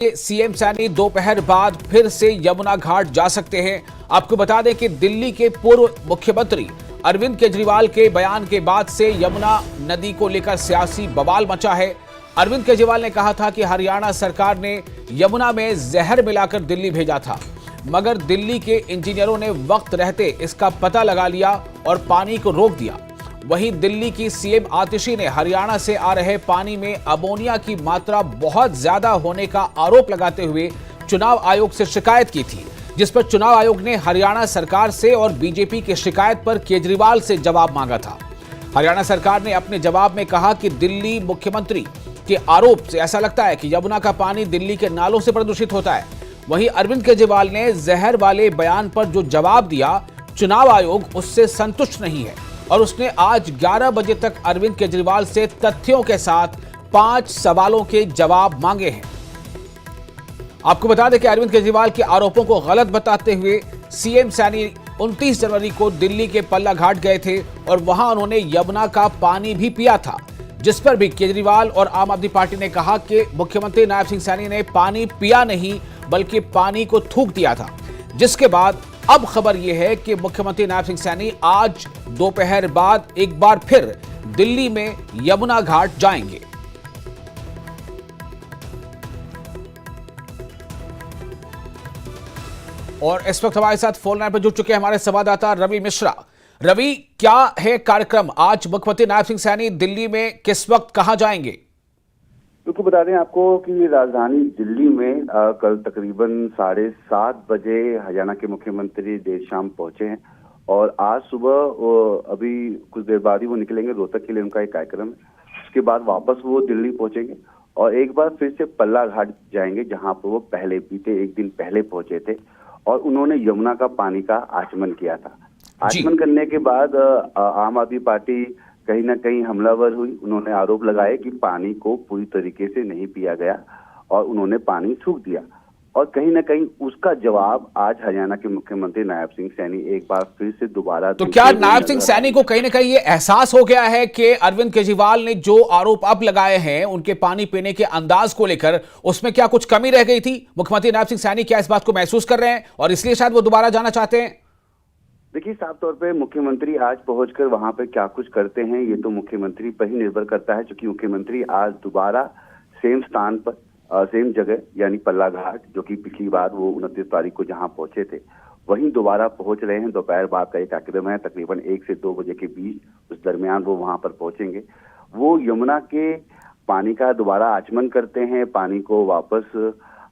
CM Saini दोपहर बाद फिर से यमुना घाट जा सकते हैं। आपको बता दें कि दिल्ली के पूर्व मुख्यमंत्री अरविंद केजरीवाल के बयान के बाद से यमुना नदी को लेकर सियासी बवाल मचा है। अरविंद केजरीवाल ने कहा था कि हरियाणा सरकार ने यमुना में जहर मिलाकर दिल्ली भेजा था, मगर दिल्ली के इंजीनियरों ने वक्त रहते इसका पता लगा लिया और पानी को रोक दिया। वहीं दिल्ली की सीएम आतिशी ने हरियाणा से आ रहे पानी में अमोनिया की मात्रा बहुत ज्यादा होने का आरोप लगाते हुए चुनाव आयोग से शिकायत की थी, जिस पर चुनाव आयोग ने हरियाणा सरकार से और बीजेपी की शिकायत पर केजरीवाल से जवाब मांगा था। हरियाणा सरकार ने अपने जवाब में कहा कि दिल्ली मुख्यमंत्री के आरोप से ऐसा लगता है कि यमुना का पानी दिल्ली के नालों से प्रदूषित होता है। वहीं अरविंद केजरीवाल ने जहर वाले बयान पर जो जवाब दिया, चुनाव आयोग उससे संतुष्ट नहीं है और उसने आज 11 बजे तक अरविंद केजरीवाल से तथ्यों के साथ 5 सवालों के जवाब मांगे हैं। आपको बता दें कि अरविंद केजरीवाल के आरोपों को गलत बताते हुए सीएम सैनी 29 जनवरी को दिल्ली के पल्ला घाट गए थे और वहां उन्होंने यमुना का पानी भी पिया था, जिस पर भी केजरीवाल और आम आदमी पार्टी ने कहा कि मुख्यमंत्री नायब सिंह सैनी ने पानी पिया नहीं बल्कि पानी को थूक दिया था। जिसके बाद अब खबर यह है कि मुख्यमंत्री नायब सिंह सैनी आज दोपहर बाद एक बार फिर दिल्ली में यमुना घाट जाएंगे। और इस वक्त हमारे साथ फोन लाइन पर जुड़ चुके हैं हमारे संवाददाता रवि मिश्रा। रवि, क्या है कार्यक्रम? आज मुख्यमंत्री नायब सिंह सैनी दिल्ली में किस वक्त कहां जाएंगे? क्योंकि बता दें आपको कि राजधानी दिल्ली में कल तकरीबन 7:30 बजे हरियाणा के मुख्यमंत्री देर शाम पहुंचे हैं और आज सुबह अभी कुछ देर बाद ही वो निकलेंगे। रोहतक के लिए उनका एक कार्यक्रम है। उसके बाद वापस वो दिल्ली पहुंचेंगे और एक बार फिर से पल्ला घाट जाएंगे, जहां पर वो पहले बीते एक दिन पहले पहुंचे थे और उन्होंने यमुना का पानी का आचमन किया था। आचमन करने के बाद आम आदमी पार्टी कहीं ना कहीं हमलावर हुई। उन्होंने आरोप लगाए कि पानी को पूरी तरीके से नहीं पिया गया और उन्होंने पानी थूक दिया और कहीं ना कहीं उसका जवाब आज हरियाणा के मुख्यमंत्री नायब सिंह सैनी एक बार फिर से दोबारा। तो क्या नायब सिंह सैनी को कहीं ना कहीं ये एहसास हो गया है कि अरविंद केजरीवाल ने जो आरोप अब लगाए हैं उनके पानी पीने के अंदाज को लेकर, उसमें क्या कुछ कमी रह गई थी? मुख्यमंत्री नायब सिंह सैनी क्या इस बात को महसूस कर रहे हैं और इसलिए शायद वो दोबारा जाना चाहते हैं? देखिए, साफ तौर पे मुख्यमंत्री आज पहुंचकर वहां पे क्या कुछ करते हैं ये तो मुख्यमंत्री पर ही निर्भर करता है, क्योंकि मुख्यमंत्री आज दोबारा सेम स्थान पर सेम जगह यानी पल्ला घाट, जो कि पिछली बार वो 29 तारीख को जहां पहुंचे थे वहीं दोबारा पहुंच रहे हैं। दोपहर बाद का एक कार्यक्रम है, तकरीबन 1 से 2 बजे के बीच, उस दरमियान वो वहां पर पहुंचेंगे। वो यमुना के पानी का दोबारा आचमन करते हैं, पानी को वापस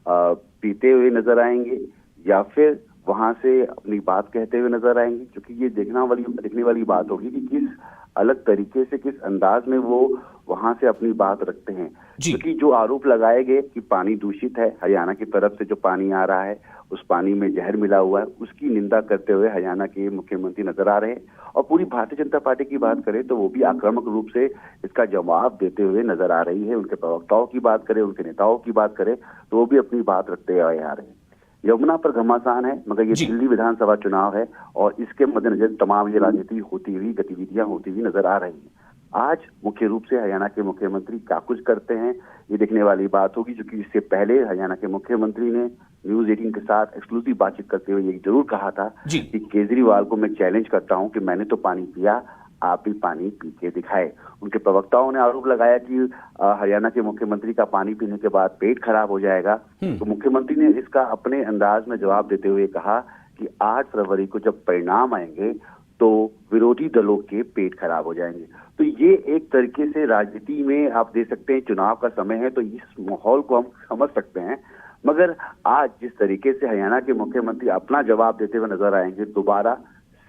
पीते हुए नजर आएंगे या फिर वहां से अपनी बात कहते हुए नजर आएंगे, क्योंकि ये देखने वाली बात होगी कि किस अलग तरीके से, किस अंदाज में वो वहां से अपनी बात रखते हैं। क्योंकि जो आरोप लगाए गए कि पानी दूषित है, हरियाणा की तरफ से जो पानी आ रहा है उस पानी में जहर मिला हुआ है, उसकी निंदा करते हुए हरियाणा के मुख्यमंत्री नजर आ रहे हैं। और पूरी भारतीय जनता पार्टी की बात करें तो वो भी आक्रामक रूप से इसका जवाब देते हुए नजर आ रही है। उनके प्रवक्ताओं की बात करें, उनके नेताओं की बात करें तो वो भी अपनी बात रखते हुए आ रहे हैं। यमुना पर घमासान है, मगर ये दिल्ली विधानसभा चुनाव है और इसके मद्देनजर तमाम ये राजनीति होती हुई, गतिविधियां होती हुई नजर आ रही हैं। आज मुख्य रूप से हरियाणा के मुख्यमंत्री क्या कुछ करते हैं ये देखने वाली बात होगी, क्योंकि इससे पहले हरियाणा के मुख्यमंत्री ने न्यूज 18 के साथ एक्सक्लूसिव बातचीत करते हुए ये जरूर कहा था कि केजरीवाल को मैं चैलेंज करता हूं कि मैंने तो पानी पिया, आप भी पानी पी के दिखाए। उनके प्रवक्ताओं ने आरोप लगाया कि हरियाणा के मुख्यमंत्री का पानी पीने के बाद पेट खराब हो जाएगा। तो मुख्यमंत्री ने इसका अपने अंदाज में जवाब देते हुए कहा कि 8 फरवरी को जब परिणाम आएंगे तो विरोधी दलों के पेट खराब हो जाएंगे। तो ये एक तरीके से राजनीति में आप दे सकते हैं, चुनाव का समय है तो इस माहौल को हम समझ सकते हैं। मगर आज जिस तरीके से हरियाणा के मुख्यमंत्री अपना जवाब देते हुए नजर आएंगे, दोबारा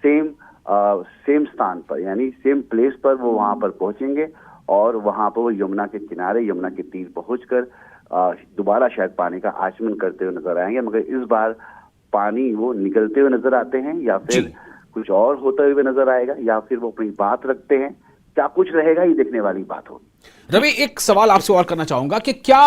सेम स्थान पर यानी सेम प्लेस पर वो वहां पर पहुंचेंगे और वहां पर वो यमुना के किनारे, यमुना के तीर पहुंचकर दोबारा शायद पानी का आचमन करते हुए नजर आएंगे। मगर इस बार पानी वो निकलते हुए नजर आते हैं या फिर कुछ और होते हुए नजर आएगा या फिर वो अपनी बात रखते हैं, क्या कुछ रहेगा ये देखने वाली बात होगी। रवि, एक सवाल आपसे और करना चाहूंगा कि क्या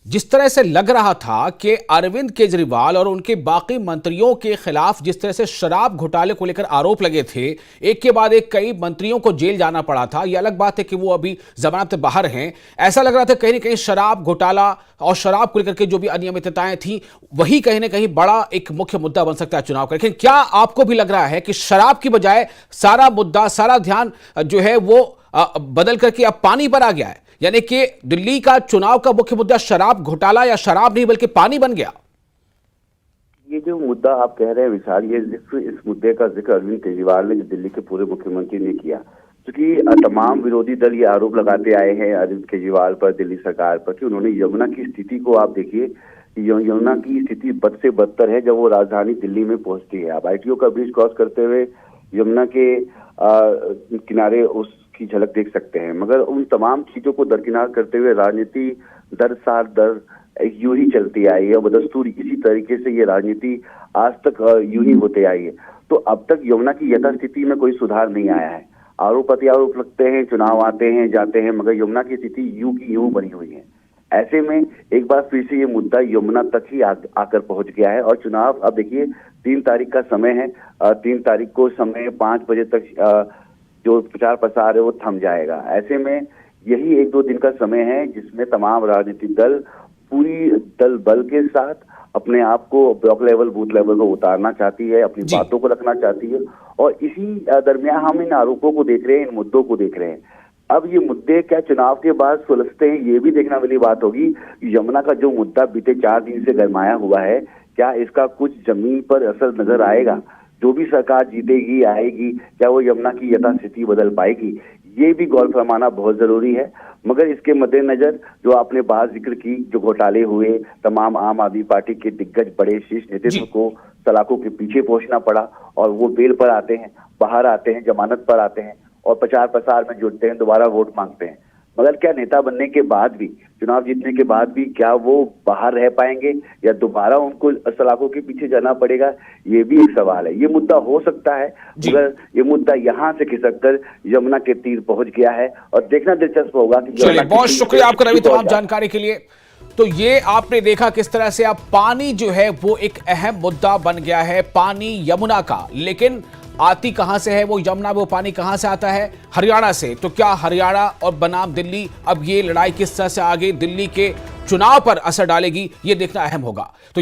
जिस तरह से लग रहा था कि अरविंद केजरीवाल और उनके बाकी मंत्रियों के खिलाफ जिस तरह से शराब घोटाले को लेकर आरोप लगे थे, एक के बाद एक कई मंत्रियों को जेल जाना पड़ा था। यह अलग बात है कि वो अभी जमानत पर बाहर हैं। ऐसा लग रहा था कहीं ना कहीं शराब घोटाला और शराब को लेकर के जो भी अनियमितताएं थी वही कहीं ना कहीं बड़ा एक मुख्य मुद्दा बन सकता है चुनाव का। लेकिन क्या आपको भी लग रहा है कि शराब की बजाय सारा मुद्दा, सारा ध्यान जो है वो बदल करके अब पानी पर आ गया है, यानी कि दिल्ली का चुनाव का मुख्य मुद्दा शराब घोटाला या शराब नहीं बल्कि पानी बन गया? ये जो मुद्दा आप कह रहे हैं विशाल, ये इस मुद्दे का जिक्र अरविंद केजरीवाल ने, जो दिल्ली के पूर्व मुख्यमंत्री ने किया, क्योंकि तमाम विरोधी दल ये आरोप लगाते आए हैं अरविंद केजरीवाल पर, दिल्ली सरकार पर, कि उन्होंने यमुना की स्थिति को आप देखिए, यमुना की स्थिति बद से बदतर है जब वो राजधानी दिल्ली में पहुंचती है। आप ITO का ब्रिज क्रॉस करते हुए यमुना के किनारे उसकी झलक देख सकते हैं। मगर उन तमाम चीजों को दरकिनार करते हुए राजनीति दर साल दर यूं ही चलती आई है, बदस्तूर इसी तरीके से ये राजनीति आज तक यूं ही होते आई है। तो अब तक यमुना की यथास्थिति में कोई सुधार नहीं आया है। आरोप प्रत्यारोप लगते हैं, चुनाव आते हैं जाते हैं, मगर यमुना की स्थिति यूं की यूं बनी हुई है। ऐसे में एक बार फिर से ये मुद्दा यमुना तक ही आकर पहुंच गया है। और चुनाव अब देखिए 3 तारीख का समय है, 3 तारीख को समय 5 बजे तक जो प्रचार प्रसार है वो थम जाएगा। ऐसे में यही 1-2 दिन का समय है जिसमें तमाम राजनीतिक दल पूरी दल बल के साथ अपने आप को ब्लॉक लेवल, बूथ लेवल को उतारना चाहती है, अपनी बातों को रखना चाहती है। और इसी दरमियान हम इन आरोपों को देख रहे हैं, इन मुद्दों को देख रहे हैं। अब ये मुद्दे क्या चुनाव के बाद सुलझते हैं, ये भी देखना वाली बात होगी। यमुना का जो मुद्दा बीते 4 दिन से गरमाया हुआ है, क्या इसका कुछ जमीन पर असर नजर आएगा? जो भी सरकार जीतेगी आएगी, क्या वो यमुना की यथास्थिति बदल पाएगी? ये भी गौर फरमाना बहुत जरूरी है। मगर इसके मद्देनजर जो आपने बात जिक्र की, जो घोटाले हुए, तमाम आम आदमी पार्टी के दिग्गज बड़े शीर्ष नेतृत्व को सलाखों के पीछे पहुंचना पड़ा और वो बेल पर आते हैं, बाहर आते हैं, जमानत पर आते हैं और प्रचार प्रसार में जुटते हैं, दोबारा वोट मांगते हैं। मगर क्या नेता बनने के बाद भी, चुनाव जीतने के बाद भी, क्या वो बाहर रह पाएंगे या दोबारा उनको सलाखों के पीछे जाना पड़ेगा? ये भी एक सवाल है। ये मुद्दा हो सकता है, मगर ये मुद्दा यहाँ से खिसक कर यमुना के तीर पहुंच गया है और देखना दिलचस्प होगा कि। चलिए, बहुत शुक्रिया आपका रवि तमाम जानकारी के लिए। तो ये आपने देखा किस तरह से अब पानी जो है वो एक अहम मुद्दा बन गया है, पानी यमुना का। लेकिन आती कहां से है वो यमुना, वो पानी कहां से आता है? हरियाणा से। तो क्या हरियाणा और बनाम दिल्ली, अब ये लड़ाई किस तरह से आगे दिल्ली के चुनाव पर असर डालेगी, ये देखना अहम होगा। तो